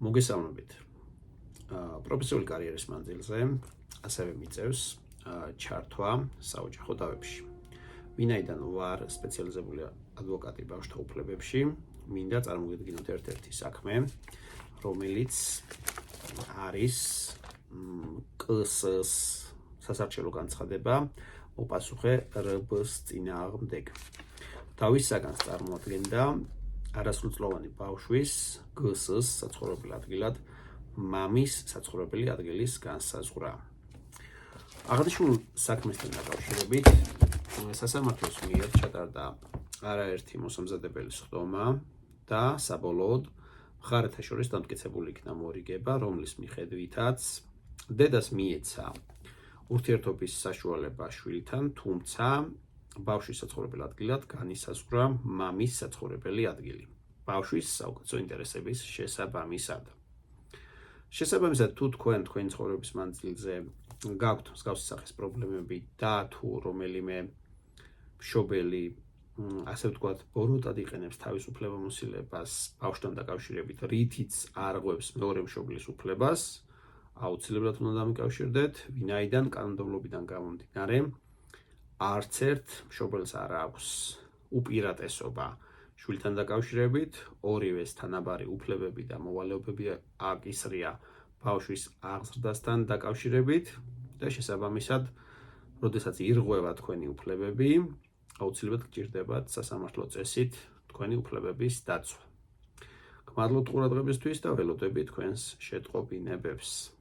მოგესალმებით. პროფესიული კარიერის მანძილზე ასევე მიწევს ჩართვა საოჯახო დავებში. ვინაიდან ვარ სპეციალიზებული ადვოკატი ბავშვთა უფლებებში, მინდა წარმოგედგინოთ ერთ-ერთი საქმე, რომელიც არის კს-ს სასარჩელო განცხადება მოპასუხე რბ-ს წინააღმდეგ. დავის საგანს წარმოადგენდა არასრულწლოვანი ბავშვის გს-ს საცხოვრებელ ადგილად მამის საცხოვრებელი ადგილის განსაზღვრა. აღნიშნულ საქმესთან დაკავშირებით სასამართლოს მიერ ჩატარდა არაერთი მოსამზადებელი სხდომა და საბოლოოდ მხარეთა შორის დამტკიცებული იქნა მორიგება, რომლის მიხედვითაც დედას მიეცა ურთიერთობის საშუალება შვილთან, თუმცა ბავშვის საცხოვრებელ ადგილად განისაზღვრა მამის საცხოვრებელი ადგილი. ბავშვის საუკეთესო ინტერესების შესაბამისად. შესაბამისად, თუ თქვენ თქვენი ცხოვრების მანძილზე გაქვთ მსგავსი სახის პრობლემები და თუ რომელიმე მშობელი, ასე ვთქვათ, ბოროტად იყენებს თავის უფლებამოსილებას ბავშვთან დაკავშირებით, რითიც არღვევს მეორე მშობლის უფლებას, აუცილებლად უნდა დამიკავშირდეთ, ვინაიდან კანონმდებლობიდან გამომდინარე, არც ერთ მშობელს არ აქვს უპირატესობა შვილთან დაკავშირებით, ორივეს თანაბარი უფლებები და მოვალეობები აკისრია ბავშვის აღზრდასთან დაკავშირებით და შესაბამისად, როდესაც ირღვევა თქვენი უფლებები, აუცილებლად გჭირდებათ სასამართლო წესით თქვენი უფლებების დაცვა. გმადლობთ ყურადღებისთვის და ველოდებით თქვენს შეტყობინებებს.